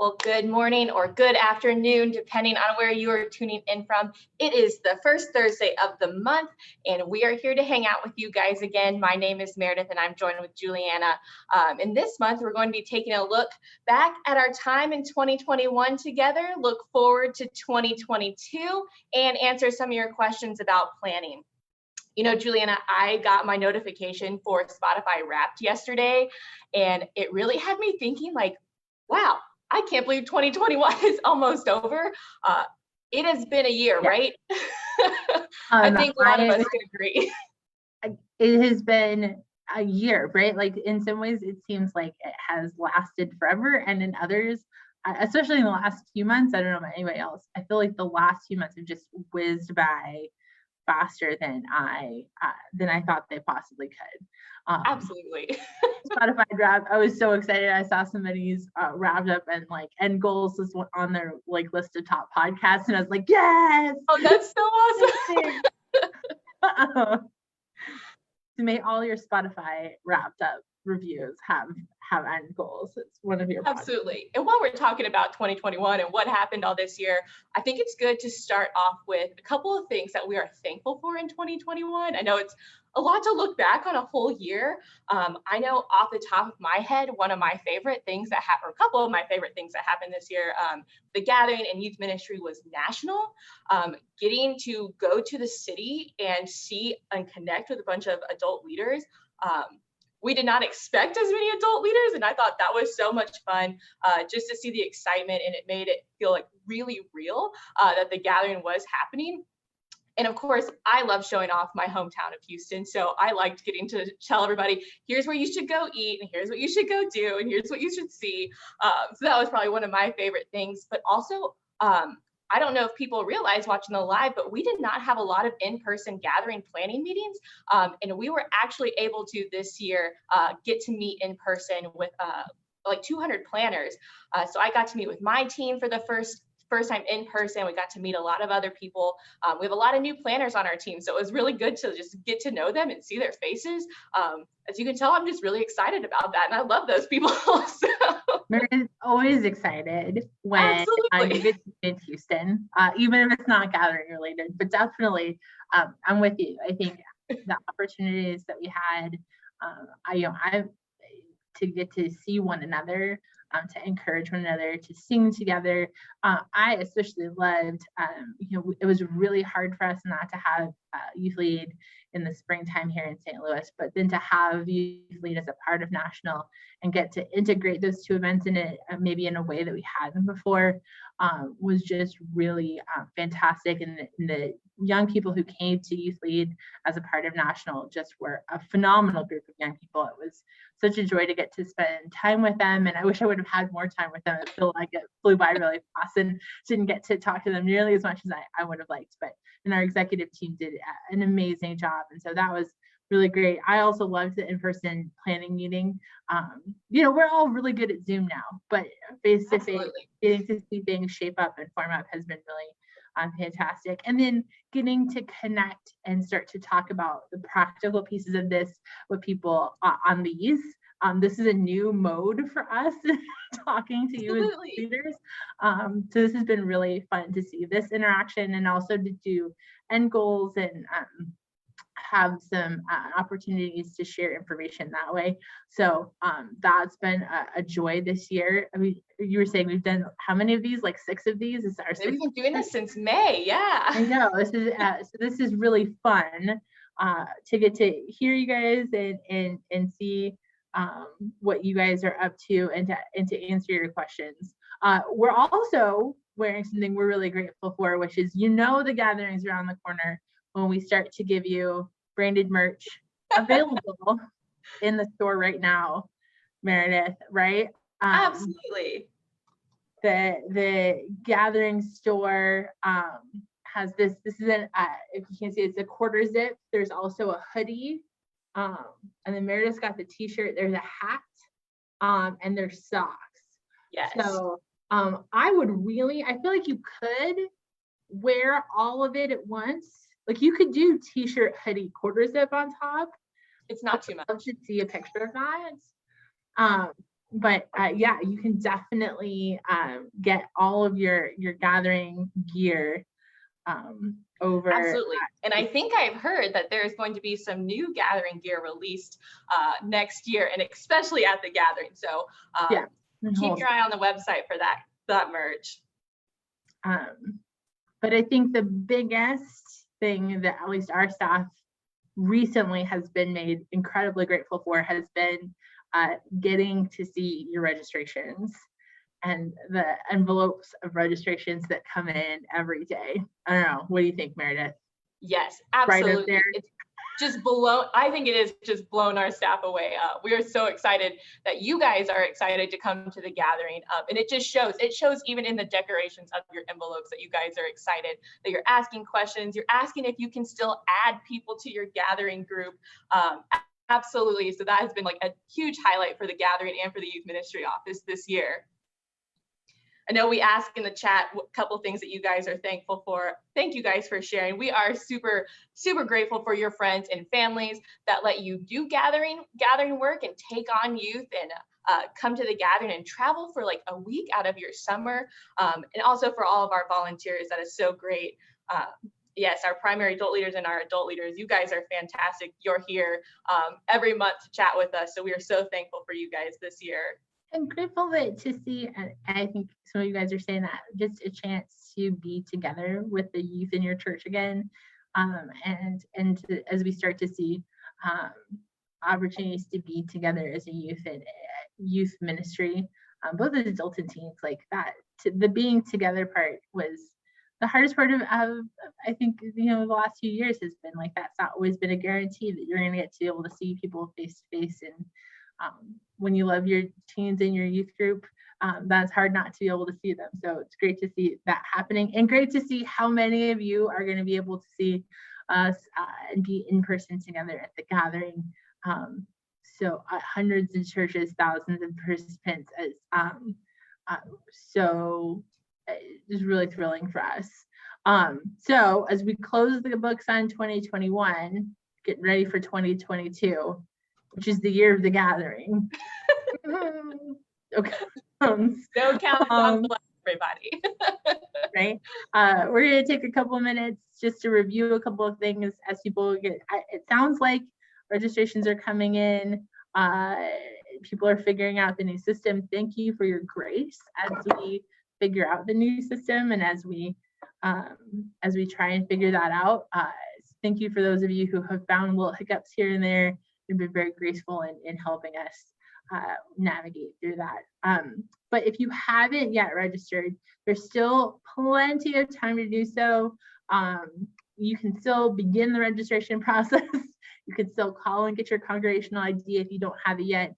Well, good morning or good afternoon, depending on where you are tuning in from. It is the first Thursday of the month, and we are here to hang out with you guys again. My name is Meredith, and I'm joined with Juliana. And this month, we're going to be taking a look back at our time in 2021 together, look forward to 2022, and answer some of your questions about planning. You know, Juliana, I got my notification for Spotify Wrapped yesterday, and it really had me thinking like, wow, I can't believe 2021 is almost over. It has been a year, right? I think a lot of us can agree. It has been a year, right? Like in some ways, it seems like it has lasted forever. And in others, especially in the last few months, I don't know about anybody else, I feel like the last few months have just whizzed by faster than I thought they possibly could. Absolutely. Spotify Wrapped. I was so excited. I saw somebody's wrapped up and like end goals was on their like list of top podcasts, and I was like, yes. Oh, that's so awesome. To make all your Spotify Wrapped up reviews have end goals. It's one of your absolutely podcasts. And while we're talking about 2021 and what happened all this year, I think it's good to start off with a couple of things that we are thankful for in 2021. I know it's a lot to look back on a whole year. I know off the top of my head, one of my favorite things that happened, or a couple of my favorite things that happened this year, the gathering and youth ministry was national. Getting to go to the city and see and connect with a bunch of adult leaders. We did not expect as many adult leaders, and I thought that was so much fun just to see the excitement, and it made it feel like really real that the gathering was happening. And of course, I love showing off my hometown of Houston, so I liked getting to tell everybody, here's where you should go eat, and here's what you should go do, and here's what you should see. So that was probably one of my favorite things, but also, I don't know if people realize watching the live, but we did not have a lot of in-person gathering planning meetings. And we were actually able to this year get to meet in person with like 200 planners. So I got to meet with my team for the first time in person. We got to meet a lot of other people. We have a lot of new planners on our team, so it was really good to just get to know them and see their faces. As you can tell, I'm just really excited about that, and I love those people. So. Meredith's always excited when you get to meet Houston, even if it's not gathering related, but definitely I'm with you. I think the opportunities that we had, I to get to see one another, to encourage one another, to sing together. I especially loved, it was really hard for us not to have youth lead in the springtime here in St. Louis, but then to have youth lead as a part of national and get to integrate those two events in it, maybe in a way that we hadn't before, was just really fantastic. And the young people who came to youth lead as a part of national just were a phenomenal group of young people. It was such a joy to get to spend time with them, and I wish I would have had more time with them. I feel like it flew by really fast and didn't get to talk to them nearly as much as I would have liked, but and our executive team did an amazing job, and so that was really great. I also loved the in-person planning meeting. We're all really good at Zoom now, but face-to-face, getting to see things shape up and form up has been really fantastic. And then getting to connect and start to talk about the practical pieces of this with people on these. This is a new mode for us, talking to you as leaders. So this has been really fun to see this interaction, and also to do end goals and have some opportunities to share information that way. So that's been a joy this year. I mean, you were saying we've done how many of these? Like 6 of these? Is our We've been doing this since May. Yeah. I know. This is really fun to get to hear you guys and see what you guys are up to, and to answer your questions. We're also wearing something we're really grateful for, which is, the gatherings around the corner when we start to give you branded merch available in the store right now, Meredith, right? Absolutely. The gathering store has this is an if you can't see, it's a quarter zip. There's also a hoodie, and then Meredith's got the t-shirt. There's a hat, and there's socks. Yes. So I feel like you could wear all of it at once. Like you could do t-shirt, hoodie, quarter zip on top. It's not too much. I should see a picture of that. but yeah, you can definitely get all of your gathering gear over. Absolutely. And I think I've heard that there's going to be some new gathering gear released next year, and especially at the gathering. So Yeah, keep your eye on the website for that merch. But I think the biggest thing that at least our staff recently has been made incredibly grateful for has been getting to see your registrations and the envelopes of registrations that come in every day. I don't know. What do you think, Meredith? Yes, absolutely. Right up there. It's just blown. I think it is just blown our staff away. We are so excited that you guys are excited to come to the gathering. And it just shows. It shows even in the decorations of your envelopes that you guys are excited, that you're asking questions. You're asking if you can still add people to your gathering group. Absolutely. So that has been like a huge highlight for the gathering and for the youth ministry office this year. I know we asked in the chat a couple things that you guys are thankful for. Thank you guys for sharing. We are super, super grateful for your friends and families that let you do gathering work and take on youth and come to the gathering and travel for like a week out of your summer. And also for all of our volunteers, that is so great. Yes, our primary adult leaders and our adult leaders, you guys are fantastic. You're here every month to chat with us. So we are so thankful for you guys this year. I'm grateful that to see, and I think some of you guys are saying that, just a chance to be together with the youth in your church again, and as we start to see opportunities to be together as a youth ministry, both as adults and teens, like that. The being together part was the hardest part of I think the last few years has been like that's not always been a guarantee that you're going to get to be able to see people face to face. And when you love your teens in your youth group, that's hard not to be able to see them. So it's great to see that happening, and great to see how many of you are going to be able to see us and be in person together at the gathering. So hundreds of churches, thousands of participants, so it's really thrilling for us. So as we close the books on 2021, getting ready for 2022, which is the year of the gathering. Okay. No countdown for everybody. Right. We're going to take a couple of minutes just to review a couple of things as people get. It sounds like registrations are coming in. People are figuring out the new system. Thank you for your grace as we figure out the new system and as we try and figure that out. Thank you for those of you who have found little hiccups here and there. You've been very graceful in helping us navigate through that. But if you haven't yet registered, there's still plenty of time to do so. You can still begin the registration process. You can still call and get your congregational ID if you don't have it yet.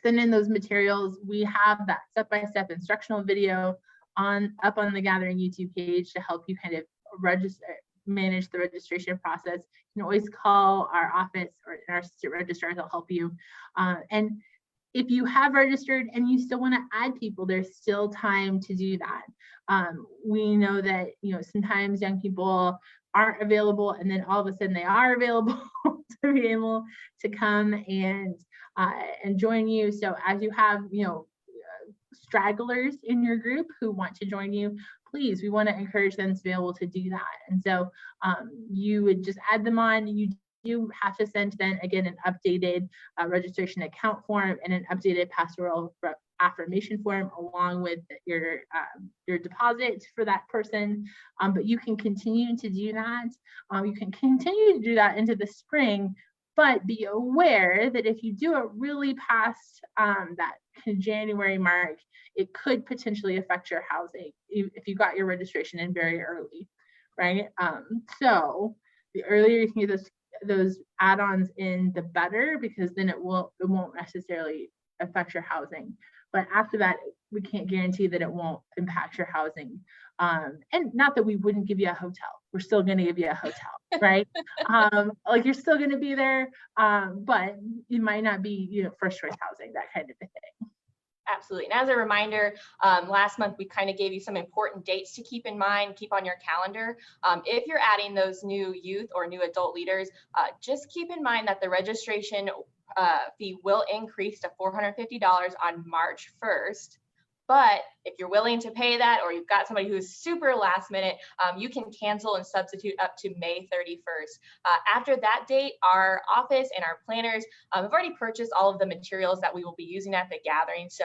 Send in those materials. We have that step-by-step instructional video up on the Gathering YouTube page to help you kind of manage the registration process. You can always call our office or our assistant registrars will help you. And if you have registered and you still want to add people, there's still time to do that. We know that sometimes young people aren't available, and then all of a sudden they are available to be able to come and join you. So as you have stragglers in your group who want to join you, please, we want to encourage them to be able to do that. And so you would just add them on. You do have to send then again an updated registration account form and an updated pastoral affirmation form along with your deposit for that person. But you can continue to do that. You can continue to do that into the spring, but be aware that if you do it really past that January mark, it could potentially affect your housing if you got your registration in very early, right? So the earlier you can get those add-ons in, the better, because then it won't necessarily affect your housing. But after that, we can't guarantee that it won't impact your housing. And not that we wouldn't give you a hotel. We're still going to give you a hotel, right? Like you're still going to be there, but it might not be, first choice housing, that kind of a thing. Absolutely. And as a reminder, last month we kind of gave you some important dates to keep in mind, keep on your calendar. If you're adding those new youth or new adult leaders, just keep in mind that the registration fee will increase to $450 on March 1st. But if you're willing to pay that, or you've got somebody who's super last minute, you can cancel and substitute up to May 31st. After that date, our office and our planners have already purchased all of the materials that we will be using at the gathering. So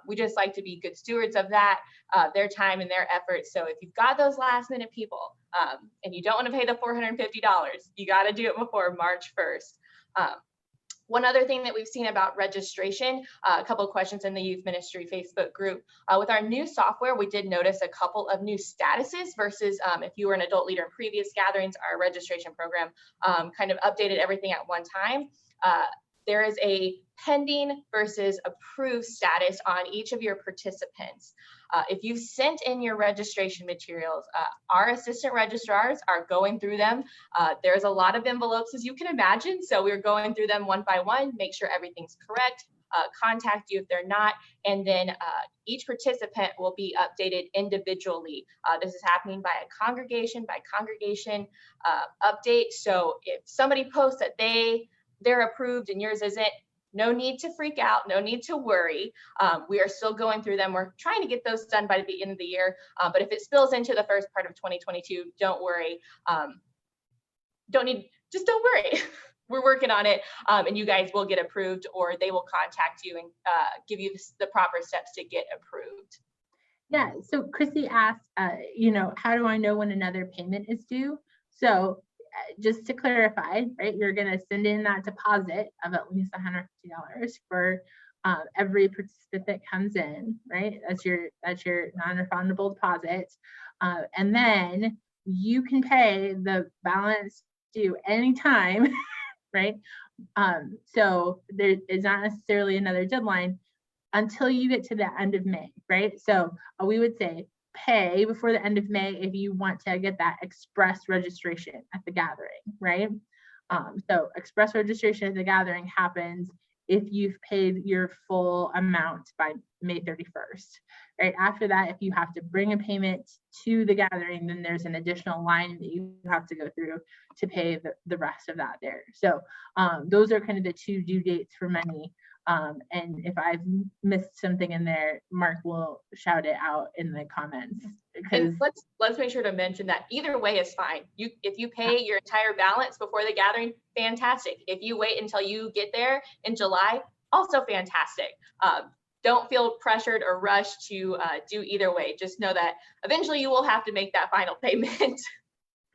we just like to be good stewards of that, their time and their efforts. So if you've got those last minute people and you don't want to pay the $450, you got to do it before March 1st. One other thing that we've seen about registration, a couple of questions in the youth ministry Facebook group. With our new software, we did notice a couple of new statuses versus if you were an adult leader in previous gatherings, our registration program kind of updated everything at one time. There is a pending versus approved status on each of your participants. If you've sent in your registration materials, our assistant registrars are going through them. There's a lot of envelopes, as you can imagine. So we're going through them one by one, make sure everything's correct, contact you if they're not, and then each participant will be updated individually. This is happening by a congregation by congregation update. So if somebody posts that they're approved and yours isn't, no need to freak out, no need to worry. We are still going through them. We're trying to get those done by the end of the year. But if it spills into the first part of 2022, don't worry. Don't worry. We're working on it, and you guys will get approved, or they will contact you and give you the proper steps to get approved. Yeah, so Chrissy asked, how do I know when another payment is due? So just to clarify, right, you're going to send in that deposit of at least $150 for every participant that comes in, right? That's your non-refundable deposit, and then you can pay the balance due anytime, right? So there is not necessarily another deadline until you get to the end of May, right? So we would say pay before the end of May if you want to get that express registration at the gathering, right? So express registration at the gathering happens if you've paid your full amount by May 31st, right? After that, if you have to bring a payment to the gathering, then there's an additional line that you have to go through to pay the rest of that there. So those are kind of the two due dates for many. And if I've missed something in there, Mark will shout it out in the comments. Because let's make sure to mention that either way is fine. If you pay your entire balance before the gathering, fantastic. If you wait until you get there in July, also fantastic. Don't feel pressured or rushed to do either way. Just know that eventually you will have to make that final payment.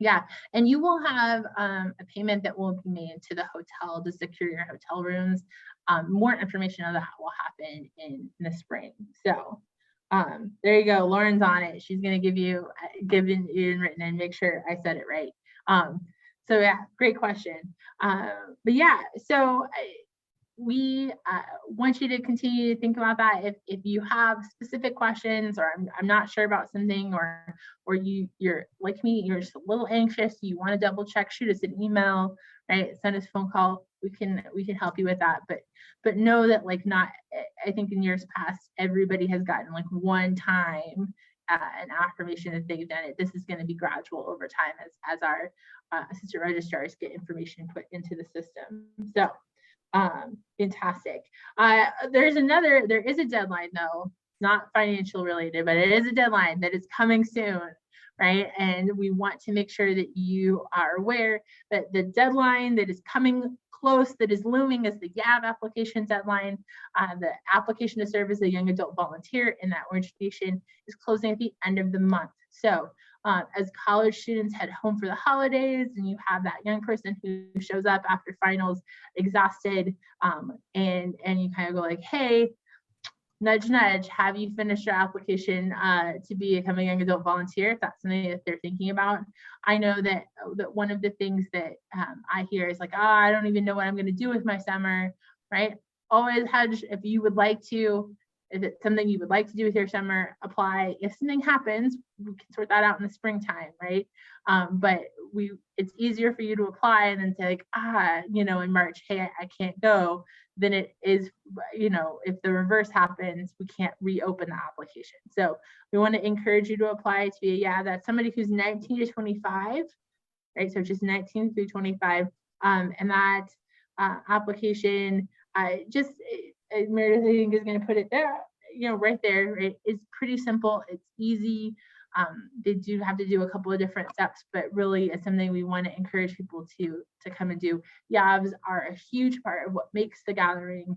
Yeah, and you will have a payment that will be made to the hotel to secure your hotel rooms. More information on that will happen in the spring. So there you go. Lauren's on it. She's going to give you in written and make sure I said it right. So yeah, great question. But yeah, so we want you to continue to think about that. If you have specific questions, or I'm not sure about something, or you're like me, you're just a little anxious, you want to double check, shoot us an email, right? Send us a phone call. We can help you with that. But know that I think in years past, everybody has gotten one time an affirmation that they've done it. This is going to be gradual over time as our assistant registrars get information put into the system. So fantastic. There is a deadline though, not financial related, but it is a deadline that is coming soon, right? And we want to make sure that you are aware that the deadline that is coming close, that is looming, is the YAV application deadline. The application to serve as a young adult volunteer in that organization is closing at the end of the month. So as college students head home for the holidays, and you have that young person who shows up after finals exhausted, and you kind of go like, hey, nudge, nudge, have you finished your application to become a young adult volunteer? If that's something that they're thinking about. I know that one of the things that I hear is like, I don't even know what I'm going to do with my summer, right? Always hedge. If you would like to, if it's something you would like to do with your summer, apply. If something happens, we can sort that out in the springtime, right? But it's easier for you to apply and then say like, in March, hey, I can't go, than it is, if the reverse happens, we can't reopen the application. So we want to encourage you to apply to be that's somebody who's 19 to 25, right? So just 19 through 25, and that application. Meredith, I think, is going to put it there, right there. It's pretty simple. It's easy. They do have to do a couple of different steps, but really it's something we want to encourage people to come and do. YAVs are a huge part of what makes the gathering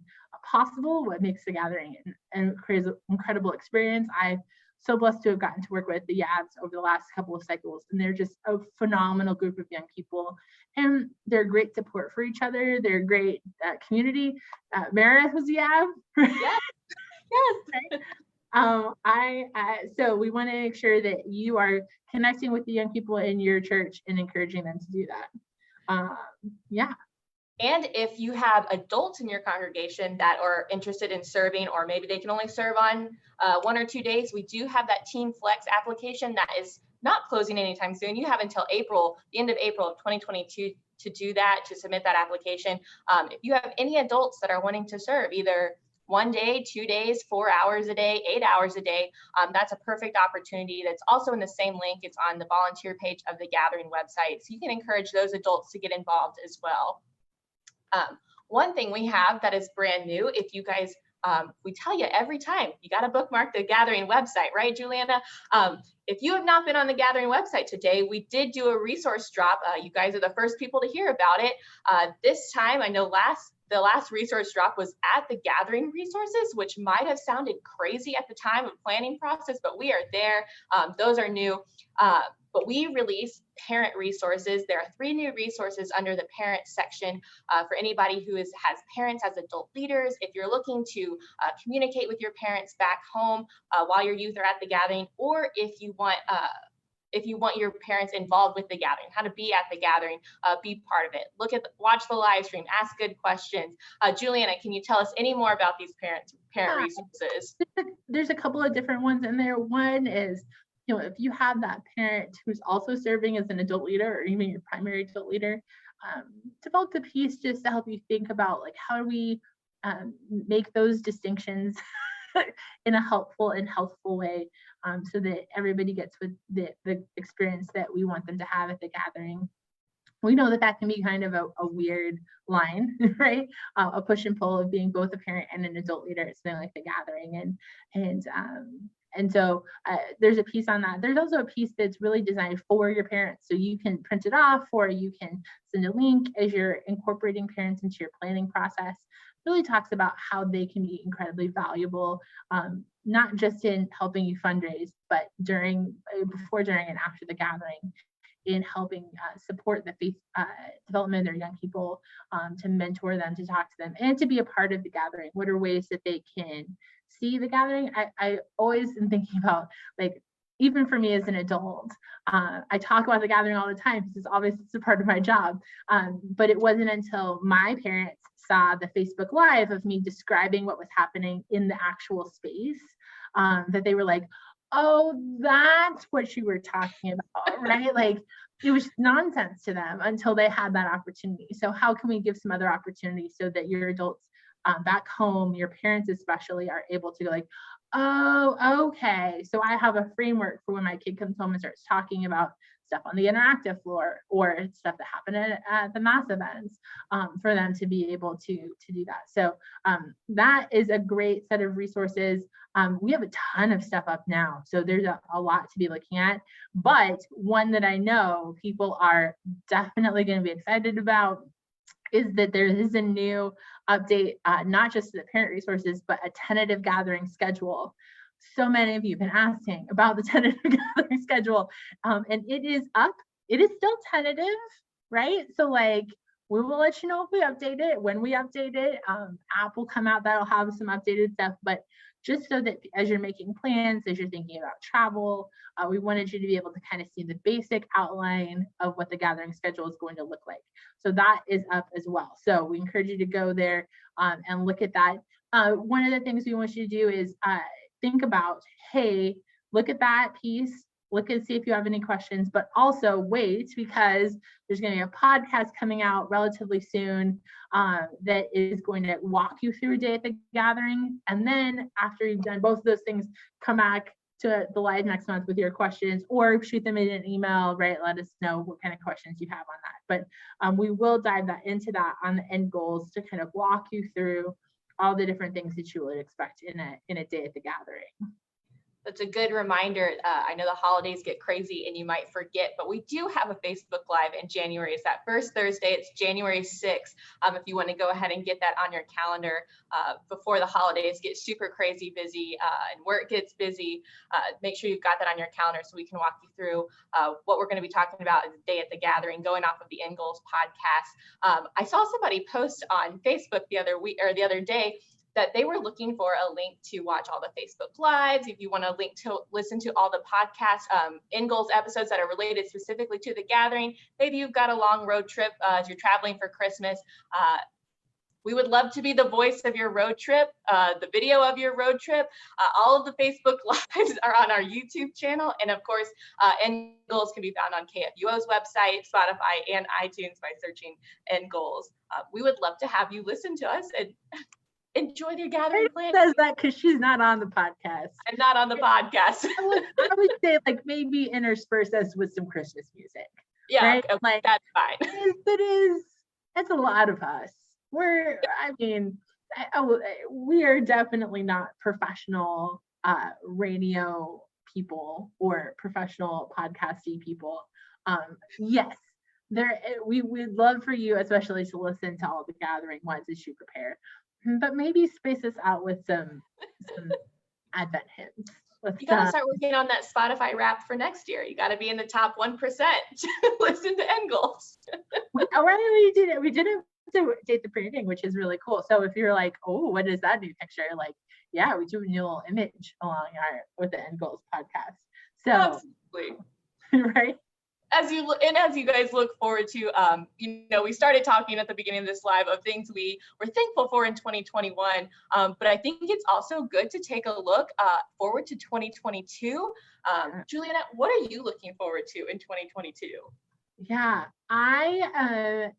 possible, what makes the gathering and creates an incredible experience. I'm so blessed to have gotten to work with the YAVs over the last couple of cycles, and they're just a phenomenal group of young people, and they're great support for each other. They're a great community. Meredith was a YAV. Yes. Yes. So we want to make sure that you are connecting with the young people in your church and encouraging them to do that. Yeah. And if you have adults in your congregation that are interested in serving, or maybe they can only serve on 1 or 2 days, we do have that Team Flex application that is not closing anytime soon. You have until the end of April of 2022 to do that, to submit that application. If you have any adults that are wanting to serve, either 1 day, 2 days, 4 hours a day, 8 hours a day, that's a perfect opportunity. That's also in the same link. It's on the volunteer page of the Gathering website. So you can encourage those adults to get involved as well. One thing we have that is brand new, if you guys, we tell you every time, you got to bookmark the Gathering website, right, Juliana? If you have not been on the Gathering website today, we did do a resource drop. You guys are the first people to hear about it. This time, I know the last resource drop was at the Gathering resources, which might have sounded crazy at the time of planning process, but we are there. Those are new. But we release parent resources. There are 3 new resources under the parent section for anybody who has parents as adult leaders. If you're looking to communicate with your parents back home while your youth are at the gathering, or if you want your parents involved with the gathering, how to be at the gathering, be part of it. Watch the live stream, ask good questions. Juliana, can you tell us any more about these parent resources? There's a couple of different ones in there. One is, if you have that parent who's also serving as an adult leader, or even your primary adult leader, develop the piece just to help you think about, like, how do we make those distinctions in a helpful and healthful way, so that everybody gets with the experience that we want them to have at the gathering. We know that can be kind of a weird line, right? A push and pull of being both a parent and an adult leader at something like the gathering, and so there's a piece on that. There's also a piece that's really designed for your parents, so you can print it off, or you can send a link as you're incorporating parents into your planning process. It really talks about how they can be incredibly valuable, not just in helping you fundraise, but before, during, and after the gathering, in helping support the faith development of their young people, to mentor them, to talk to them, and to be a part of the gathering. What are ways that they can see the gathering? I always am thinking about, like, even for me as an adult, I talk about the gathering all the time because it's a part of my job. But it wasn't until my parents saw the Facebook Live of me describing what was happening in the actual space, that they were like, oh, that's what you were talking about, right? Like, it was nonsense to them until they had that opportunity. So how can we give some other opportunities so that your adults back home, your parents especially, are able to go, like, oh, okay, so I have a framework for when my kid comes home and starts talking about stuff on the interactive floor, or stuff that happened at the mass events, for them to be able to do that. So that is a great set of resources. We have a ton of stuff up now, so there's a lot to be looking at, but one that I know people are definitely going to be excited about is that there is a new update, not just to the parent resources, but a tentative gathering schedule. So many of you have been asking about the tentative gathering schedule, and it is up. It is still tentative, right? So, like, we will let you know if we update it. When we update it, app will come out that'll have some updated stuff, but just so that as you're making plans, as you're thinking about travel, we wanted you to be able to kind of see the basic outline of what the gathering schedule is going to look like. So that is up as well. So we encourage you to go there and look at that. One of the things we want you to do is think about, hey, look at that piece, look and see if you have any questions, but also wait, because there's going to be a podcast coming out relatively soon that is going to walk you through a day at the gathering. And then after you've done both of those things, come back to the live next month with your questions, or shoot them in an email, right? Let us know what kind of questions you have on that. But we will dive into that on the end goals to kind of walk you through all the different things that you would expect in a day at the gathering. That's a good reminder. I know the holidays get crazy and you might forget, but we do have a Facebook Live in January. It's that first Thursday. It's January 6th. If you want to go ahead and get that on your calendar before the holidays get super crazy busy and work gets busy, make sure you've got that on your calendar so we can walk you through what we're going to be talking about the day at the gathering, going off of the End Goals podcast. I saw somebody post on Facebook the other day that they were looking for a link to watch all the Facebook Lives. If you want a link to listen to all the podcast End Goals episodes that are related specifically to the gathering, maybe you've got a long road trip as you're traveling for Christmas. We would love to be the voice of your road trip, the video of your road trip. All of the Facebook Lives are on our YouTube channel. And of course, End Goals can be found on KFUO's website, Spotify, and iTunes by searching End Goals. We would love to have you listen to us and enjoy your gathering plan. Says that because she's not on the podcast. I'm not on the podcast. I would say like maybe intersperse us with some Christmas music. Yeah, right? Okay, like that's fine. It's a lot of us. We are definitely not professional radio people or professional podcasting people. Yes, we would love for you, especially to listen to all the gathering ones as you prepare. But maybe space us out with some Advent hymns. You got to start working on that Spotify rap for next year. You got to be in the top 1% to listen to End Goals. We did it. We did it to Date the Printing, which is really cool. So if you're like, oh, what is that new picture? Like, yeah, we do a new little image with the End Goals podcast. So, absolutely. Right. As you guys look forward to, we started talking at the beginning of this live of things we were thankful for in 2021, but I think it's also good to take a look forward to 2022. Juliana, what are you looking forward to in 2022? Yeah, I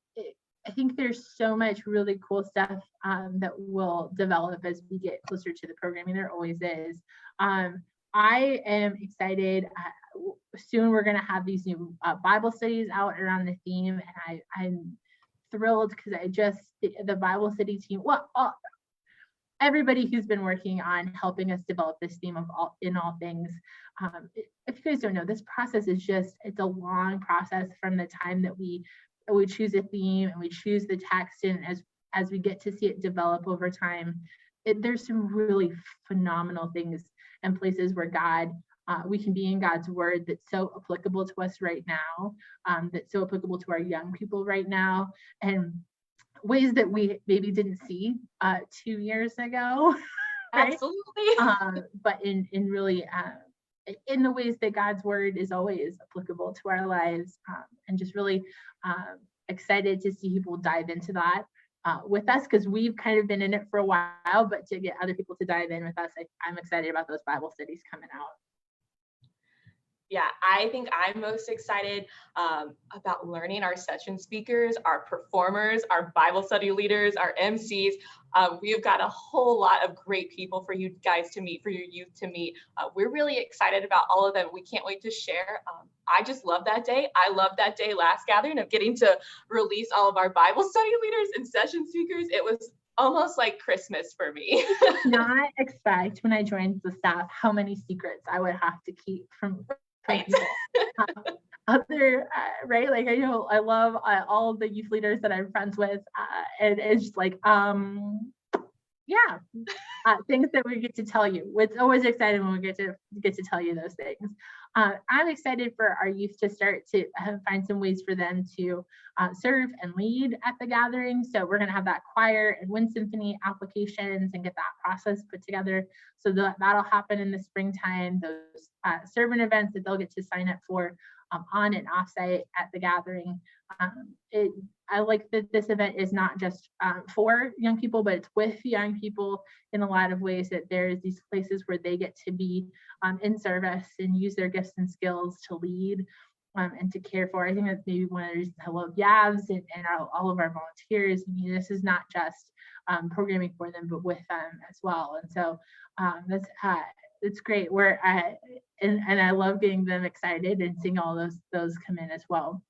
think there's so much really cool stuff that will develop as we get closer to the programming. There always is. I am excited. Soon we're going to have these new Bible studies out around the theme, and I'm thrilled because the Bible study team, everybody who's been working on helping us develop this theme of in all things. If you guys don't know, this process is it's a long process from the time that we choose a theme and we choose the text, and as we get to see it develop over time, there's some really phenomenal things and places where we can be in God's word that's so applicable to us right now, that's so applicable to our young people right now, and ways that we maybe didn't see 2 years ago. Right? Absolutely. But in really in the ways that God's word is always applicable to our lives, and just really excited to see people dive into that with us, because we've kind of been in it for a while, but to get other people to dive in with us, I'm excited about those Bible studies coming out. Yeah, I think I'm most excited about learning our session speakers, our performers, our Bible study leaders, our MCs. We've got a whole lot of great people for you guys to meet, for your youth to meet. We're really excited about all of them. We can't wait to share. I just love that day. I love that day last gathering of getting to release all of our Bible study leaders and session speakers. It was almost like Christmas for me. I did not expect when I joined the staff how many secrets I would have to keep from people. Right? Like I love all of the youth leaders that I'm friends with, and it's just like things that we get to tell you. It's always exciting when we get to tell you those things. I'm excited for our youth to start to find some ways for them to serve and lead at the gathering. So we're going to have that choir and wind symphony applications and get that process put together. So that'll happen in the springtime. Those servant events that they'll get to sign up for on and offsite at the gathering. I like that this event is not just for young people, but it's with young people in a lot of ways, that there's these places where they get to be in service and use their gifts and skills to lead and to care for. I think that's maybe one of the reasons I love YAVs and all of our volunteers. I mean, this is not just programming for them, but with them as well. And so it's great. And I love getting them excited and seeing all those come in as well.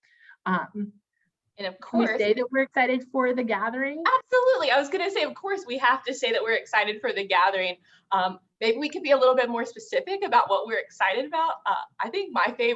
And of Can we course, say that we're excited for the gathering? absolutely. I was going to say, of course, we have to say that we're excited for the gathering. Maybe we could be a little bit more specific about what we're excited about. I think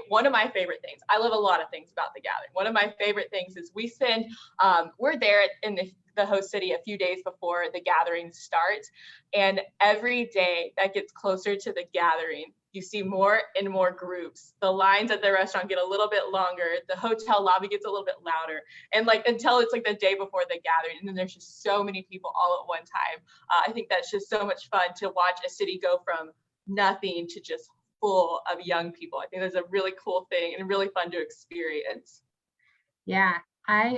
one of my favorite things, I love a lot of things about the gathering. One of my favorite things is we're there in the host city a few days before the gathering starts. And every day that gets closer to the gathering, you see more and more groups. The lines at the restaurant get a little bit longer. The hotel lobby gets a little bit louder. And until it's the day before the gathering. And then there's just so many people all at one time. I think that's just so much fun to watch a city go from nothing to just full of young people. I think that's a really cool thing and really fun to experience. Yeah, I've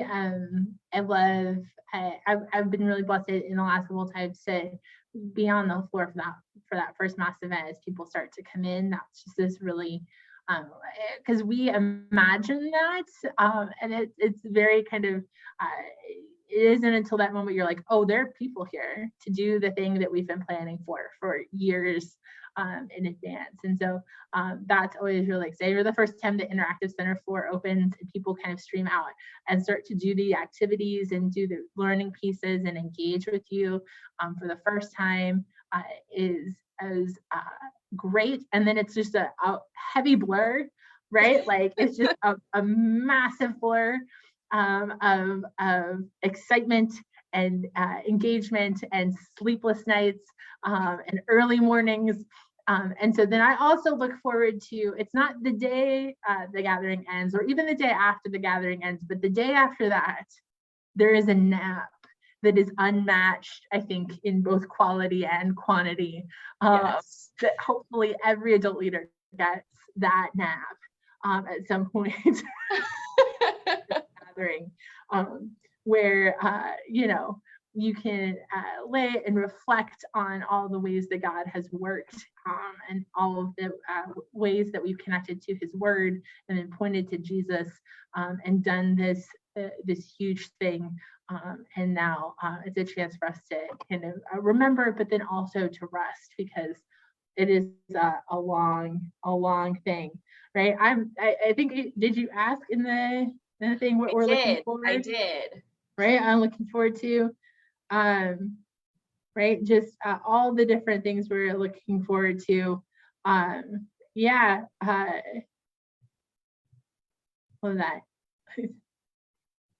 been really blessed in the last couple of times to be on the floor for that first mass event as people start to come in. That's just this really, because we imagine that, and it's very kind of, it isn't until that moment you're like, oh, there are people here to do the thing that we've been planning for years in advance. And so that's always really exciting. Or the first time the Interactive Center floor opens and people kind of stream out and start to do the activities and do the learning pieces and engage with you for the first time is great. And then it's just a heavy blur, right? Like it's just a massive blur of excitement and engagement and sleepless nights and early mornings. And so then I also look forward to, it's not the day the gathering ends or even the day after the gathering ends, but the day after that, there is a nap that is unmatched, I think, in both quality and quantity. Yes. That hopefully every adult leader gets that nap at some point. Gathering, where you can lay and reflect on all the ways that God has worked and all of the ways that we've connected to his word and then pointed to Jesus and done this huge thing. And now it's a chance for us to kind of remember, but then also to rest, because it is a long thing, right? I think, did you ask in the thing what we're looking forward? I did. Right, I'm looking forward to, right, just all the different things we're looking forward to. Yeah, what was that?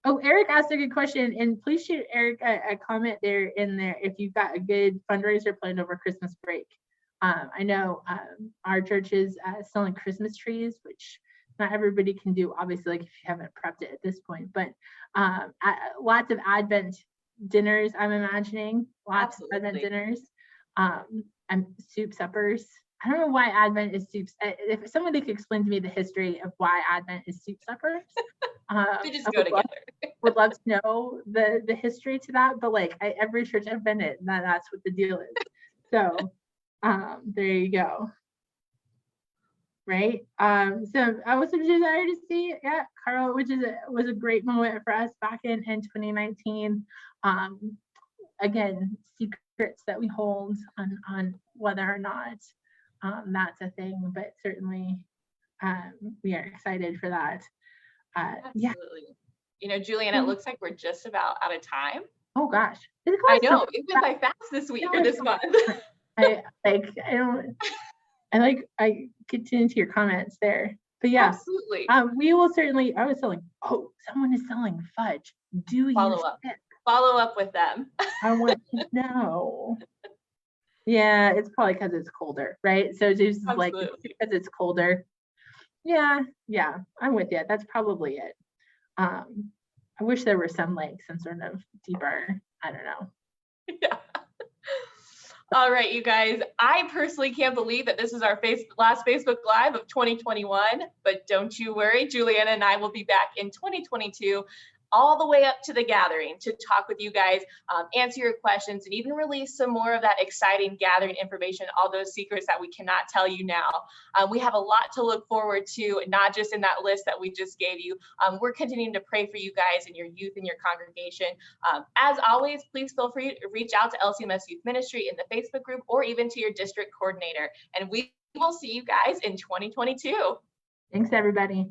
Oh, Eric asked a good question, and please shoot Eric a comment there if you've got a good fundraiser planned over Christmas break. I know our church is selling Christmas trees, which not everybody can do, obviously, like if you haven't prepped it at this point, but lots of Advent dinners, I'm imagining, lots Absolutely. of Advent dinners, and soup suppers. I don't know why Advent is soups. If somebody could explain to me the history of why Advent is soup suppers, they just go together. Would love to know the history to that, but every church I've been in, that's what the deal is. So there you go. Right. So I was a desire to see, yeah, Carl, which was a great moment for us back in 2019. Again, secrets that we hold on whether or not that's a thing, but certainly we are excited for that. Absolutely. Yeah. Juliana, it looks like we're just about out of time. Oh gosh. I know, it went by fast this week or this month. I continue to your comments there, but yeah, absolutely. We will certainly. I was selling. Oh, someone is selling fudge. Do follow up with them? I want to know. Yeah, it's probably because it's colder, right? So just because it's colder. Yeah, I'm with you. That's probably it. I wish there were some some sort of deeper. I don't know. Yeah. All right, you guys, I personally can't believe that this is our last Facebook Live of 2021, but don't you worry, Juliana and I will be back in 2022 all the way up to the gathering to talk with you guys, answer your questions, and even release some more of that exciting gathering information, all those secrets that we cannot tell you now. We have a lot to look forward to, not just in that list that we just gave you. We're continuing to pray for you guys and your youth and your congregation. As always, please feel free to reach out to LCMS Youth Ministry in the Facebook group or even to your district coordinator. And we will see you guys in 2022. Thanks, everybody.